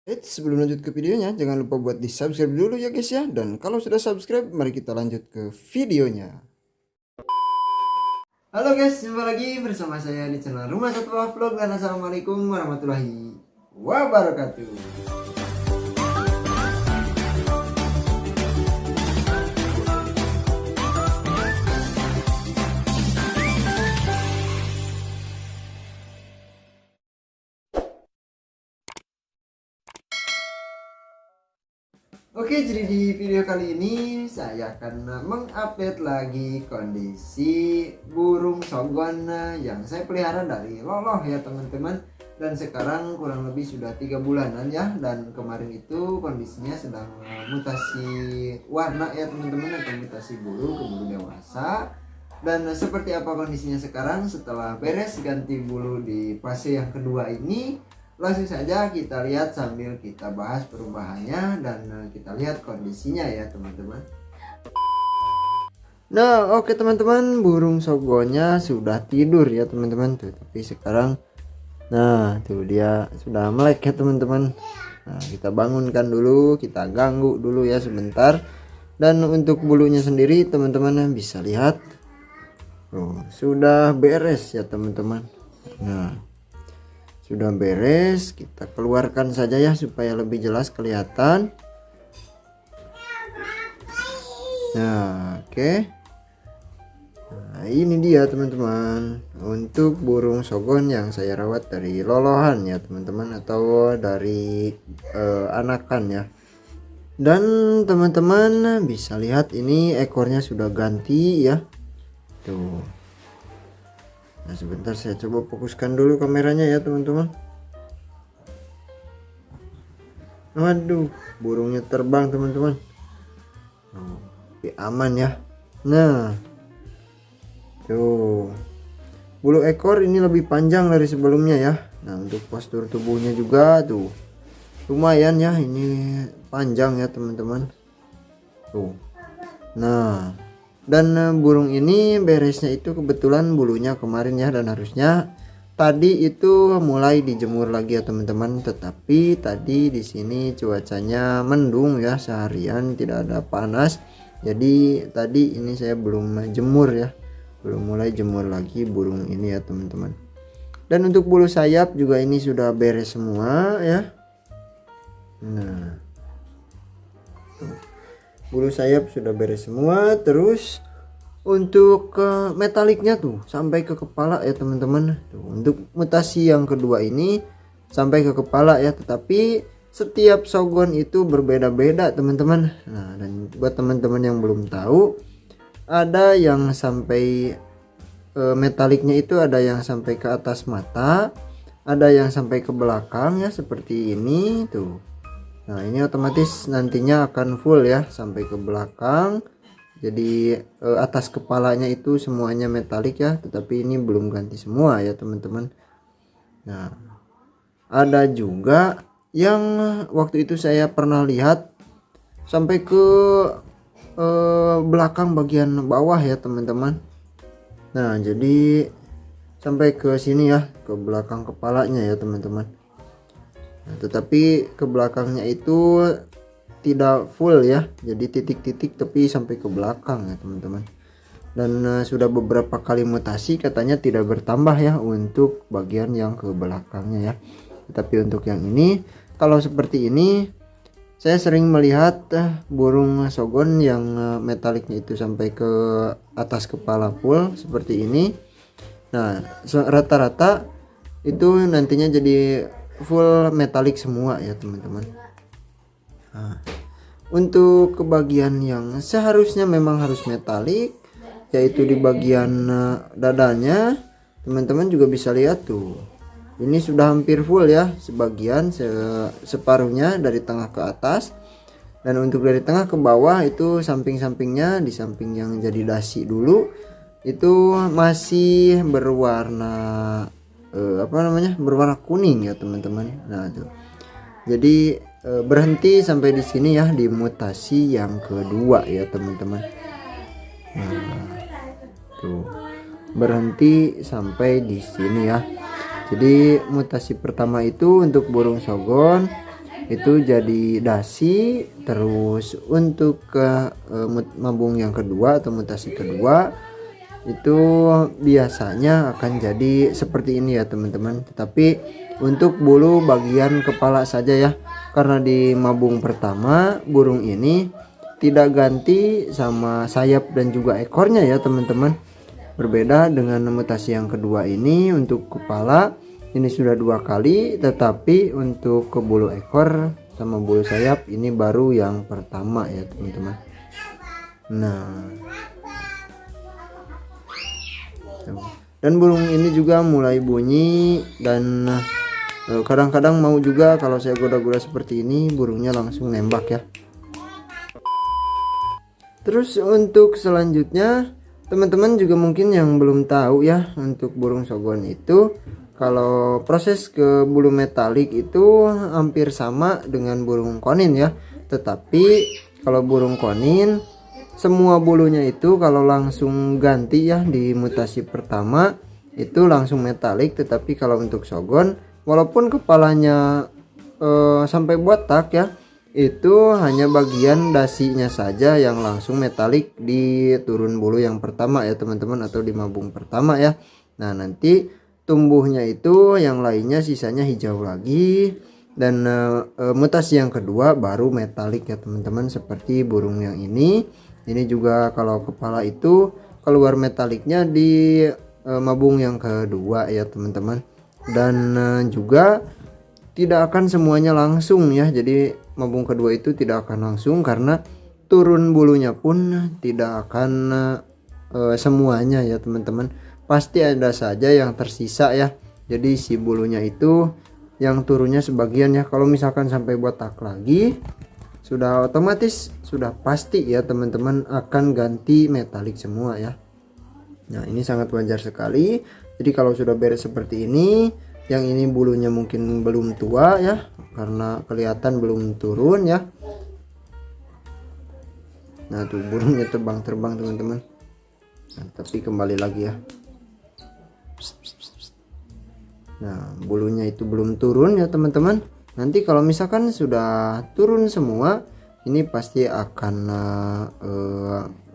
Sebelum lanjut ke videonya, jangan lupa buat di subscribe dulu ya guys ya. Dan kalau sudah subscribe, mari kita lanjut ke videonya. Halo guys, jumpa lagi bersama saya di channel Rumah Satwa Vlog. Dan assalamualaikum warahmatullahi wabarakatuh. Oke, jadi di video kali ini saya akan mengupdate lagi kondisi burung sogon yang saya pelihara dari loloh ya teman-teman. Dan sekarang kurang lebih sudah 3 bulanan ya. Dan kemarin itu kondisinya sedang mutasi warna ya teman-teman, atau mutasi bulu ke bulu dewasa. Dan seperti apa kondisinya sekarang setelah beres ganti bulu di fase yang kedua ini? Langsung saja kita lihat sambil kita bahas perubahannya dan kita lihat kondisinya ya teman-teman. Nah oke teman-teman, burung sogonya sudah tidur ya teman-teman tuh. Tapi sekarang nah tuh dia sudah melek ya teman-teman. Nah kita bangunkan dulu, kita ganggu dulu ya sebentar. Dan untuk bulunya sendiri teman-teman bisa lihat sudah beres ya teman-teman. Nah sudah beres, kita keluarkan saja ya supaya lebih jelas kelihatan. Nah oke. Nah ini dia teman-teman, untuk burung sogon yang saya rawat dari lolohan ya teman-teman, atau dari anakan ya. Dan teman-teman bisa lihat ini ekornya sudah ganti ya tuh. Nah sebentar saya coba fokuskan dulu kameranya ya teman-teman. Waduh, burungnya terbang teman-teman. Tapi aman ya. Nah tuh, bulu ekor ini lebih panjang dari sebelumnya ya. Nah untuk postur tubuhnya juga tuh lumayan ya, ini panjang ya teman-teman tuh. Nah dan burung ini beresnya itu kebetulan bulunya kemarin ya, dan harusnya tadi itu mulai dijemur lagi ya teman-teman. Tetapi tadi di sini cuacanya mendung ya, seharian tidak ada panas. Jadi tadi ini saya belum jemur ya, belum mulai jemur lagi burung ini ya teman-teman. Dan untuk bulu sayap juga ini sudah beres semua ya. Nah bulu sayap sudah beres semua. Terus untuk metaliknya tuh sampai ke kepala ya teman-teman. Untuk mutasi yang kedua ini sampai ke kepala ya, tetapi setiap sogon itu berbeda-beda teman-teman. Nah dan buat teman-teman yang belum tahu, ada yang sampai metaliknya itu ada yang sampai ke atas mata, ada yang sampai ke belakang ya seperti ini tuh. Nah ini otomatis nantinya akan full ya sampai ke belakang. Jadi atas kepalanya itu semuanya metalik ya, tetapi ini belum ganti semua ya teman-teman. Nah ada juga yang waktu itu saya pernah lihat sampai ke belakang bagian bawah ya teman-teman. Nah jadi sampai ke sini ya, ke belakang kepalanya ya teman-teman. Nah, tetapi ke belakangnya itu tidak full ya, jadi titik-titik tapi sampai ke belakang ya teman-teman. Dan sudah beberapa kali mutasi katanya tidak bertambah ya untuk bagian yang ke belakangnya ya. Tapi untuk yang ini, kalau seperti ini saya sering melihat burung sogon yang metaliknya itu sampai ke atas kepala full seperti ini. Nah rata-rata itu nantinya jadi full metalik semua ya teman-teman. Nah, untuk kebagian yang seharusnya memang harus metalik, yaitu di bagian dadanya, teman-teman juga bisa lihat tuh. Ini sudah hampir full ya, sebagian separuhnya dari tengah ke atas. Dan untuk dari tengah ke bawah itu samping-sampingnya, di samping yang jadi dasi dulu itu masih berwarna berwarna kuning ya teman-teman. Nah tuh jadi berhenti sampai di sini ya, di mutasi yang kedua ya teman-teman. Nah tuh berhenti sampai di sini ya. Jadi mutasi pertama itu untuk burung sogon itu jadi dasi. Terus untuk ke mabung yang kedua atau mutasi kedua itu biasanya akan jadi seperti ini ya teman-teman, tetapi untuk bulu bagian kepala saja ya, karena di mabung pertama burung ini tidak ganti sama sayap dan juga ekornya ya teman-teman. Berbeda dengan mutasi yang kedua ini, untuk kepala ini sudah 2 kali, tetapi untuk ke bulu ekor sama bulu sayap ini baru yang pertama ya teman-teman. Nah, dan burung ini juga mulai bunyi, dan kadang-kadang mau juga kalau saya goda-goda seperti ini burungnya langsung nembak ya. Terus untuk selanjutnya teman-teman juga mungkin yang belum tahu ya, untuk burung sogon itu kalau proses ke bulu metalik itu hampir sama dengan burung konin ya. Tetapi kalau burung konin semua bulunya itu kalau langsung ganti ya di mutasi pertama itu langsung metalik, tetapi kalau untuk sogon walaupun kepalanya sampai botak ya, itu hanya bagian dasinya saja yang langsung metalik di turun bulu yang pertama ya teman-teman, atau di mabung pertama ya. Nah, nanti tumbuhnya itu yang lainnya sisanya hijau lagi, dan mutasi yang kedua baru metalik ya teman-teman, seperti burung yang ini juga kalau kepala itu keluar metaliknya di mabung yang kedua ya teman-teman. Dan juga tidak akan semuanya langsung ya, jadi mabung kedua itu tidak akan langsung karena turun bulunya pun tidak akan semuanya ya teman-teman, pasti ada saja yang tersisa ya. Jadi si bulunya itu yang turunnya sebagian ya, kalau misalkan sampai botak lagi sudah otomatis sudah pasti ya teman-teman akan ganti metalik semua ya. Nah, ini sangat wajar sekali. Jadi kalau sudah beres seperti ini, yang ini bulunya mungkin belum tua ya, karena kelihatan belum turun ya. Nah, tuh burungnya terbang-terbang teman-teman. Nah, tapi kembali lagi ya. Nah, bulunya itu belum turun ya teman-teman. Nanti kalau misalkan sudah turun semua, ini pasti akan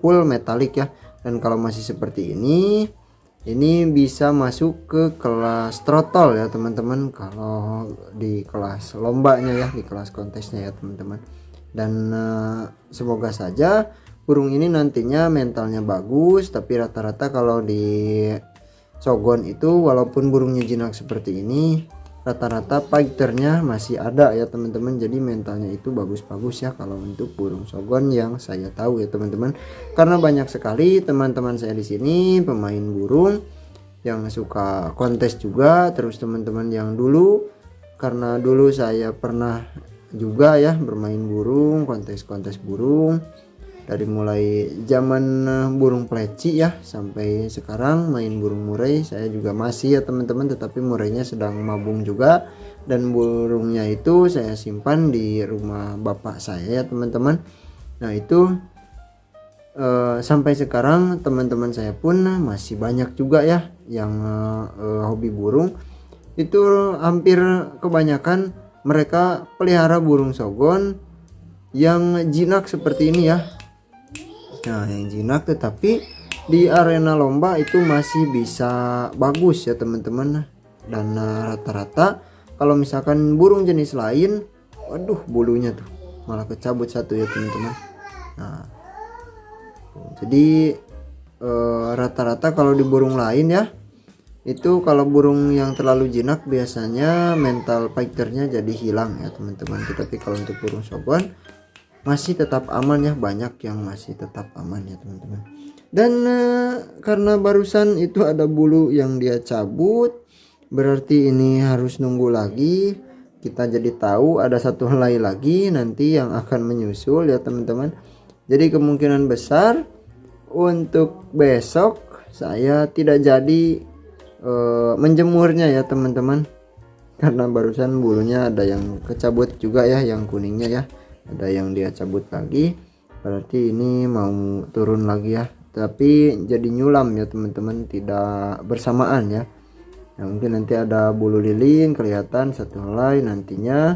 full metalik ya. Dan kalau masih seperti ini bisa masuk ke kelas trotol ya teman-teman, kalau di kelas lombanya ya, di kelas kontesnya ya teman-teman. Dan semoga saja burung ini nantinya mentalnya bagus. Tapi rata-rata kalau di sogon itu walaupun burungnya jinak seperti ini, rata-rata fighternya masih ada ya teman-teman. Jadi mentalnya itu bagus-bagus ya kalau untuk burung sogon yang saya tahu ya teman-teman. Karena banyak sekali teman-teman saya di sini pemain burung yang suka kontes juga. Terus teman-teman yang dulu, karena dulu saya pernah juga ya bermain burung, kontes-kontes burung dari mulai zaman burung pleci ya sampai sekarang main burung murai. Saya juga masih ya teman-teman, tetapi murainya sedang mabung juga, dan burungnya itu saya simpan di rumah bapak saya ya teman-teman. Nah, itu sampai sekarang teman-teman saya pun masih banyak juga ya yang hobi burung. Itu hampir kebanyakan mereka pelihara burung sogon yang jinak seperti ini ya. Nah, yang jinak tetapi di arena lomba itu masih bisa bagus ya teman-teman. Dan rata-rata kalau misalkan burung jenis lain, waduh bulunya tuh malah kecabut satu ya teman-teman. Nah, jadi rata-rata kalau di burung lain ya, itu kalau burung yang terlalu jinak biasanya mental fighternya jadi hilang ya teman-teman. Tetapi kalau untuk burung sogon masih tetap aman ya, banyak yang masih tetap aman ya teman-teman. Dan karena barusan itu ada bulu yang dia cabut, berarti ini harus nunggu lagi. Kita jadi tahu ada satu helai lagi nanti yang akan menyusul ya teman-teman. Jadi kemungkinan besar untuk besok saya tidak jadi menjemurnya ya teman-teman, karena barusan bulunya ada yang kecabut juga ya, yang kuningnya ya ada yang dia cabut lagi, berarti ini mau turun lagi ya, tapi jadi nyulam ya teman-teman, tidak bersamaan ya. Nah, mungkin nanti ada bulu lilin kelihatan satu helai nantinya,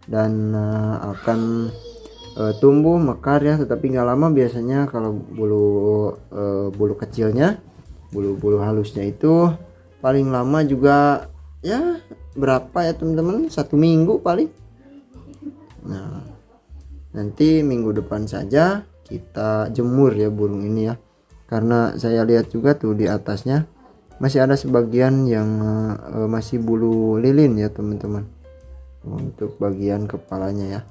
dan akan tumbuh mekar ya, tetapi nggak lama biasanya kalau bulu kecilnya, bulu halusnya itu paling lama juga ya berapa ya teman-teman, 1 minggu paling. Nah nanti minggu depan saja kita jemur ya burung ini ya, karena saya lihat juga tuh di atasnya masih ada sebagian yang masih bulu lilin ya teman-teman, untuk bagian kepalanya ya.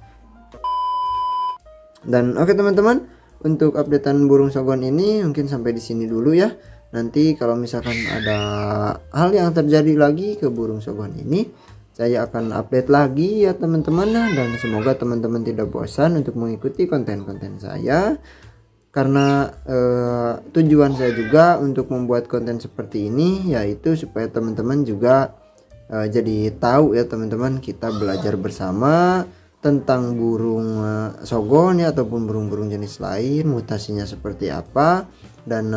Dan oke teman-teman, untuk updatean burung sagon ini mungkin sampai di sini dulu ya. Nanti kalau misalkan ada hal yang terjadi lagi ke burung sagon ini, saya akan update lagi ya teman-teman. Dan semoga teman-teman tidak bosan untuk mengikuti konten-konten saya, karena tujuan saya juga untuk membuat konten seperti ini yaitu supaya teman-teman juga jadi tahu ya teman-teman, kita belajar bersama tentang burung sogon ya, ataupun burung-burung jenis lain, mutasinya seperti apa, dan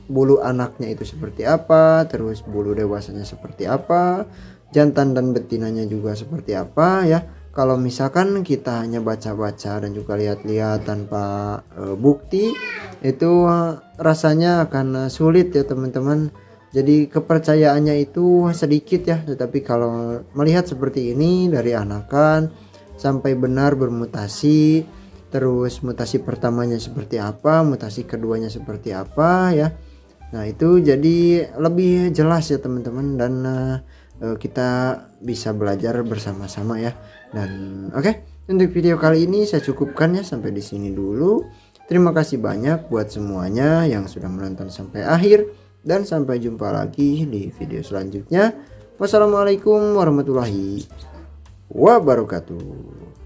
bulu anaknya itu seperti apa, terus bulu dewasanya seperti apa, jantan dan betinanya juga seperti apa ya. Kalau misalkan kita hanya baca-baca dan juga lihat-lihat tanpa bukti, itu rasanya akan sulit ya teman-teman. Jadi kepercayaannya itu sedikit ya, tetapi kalau melihat seperti ini dari anakan sampai benar bermutasi, terus mutasi pertamanya seperti apa, mutasi keduanya seperti apa ya. Nah itu jadi lebih jelas ya teman-teman, dan kita bisa belajar bersama-sama ya. Dan oke, untuk video kali ini saya cukupkan ya, sampai di sini dulu. Terima kasih banyak buat semuanya yang sudah menonton sampai akhir, dan sampai jumpa lagi di video selanjutnya. Wassalamualaikum warahmatullahi wabarakatuh.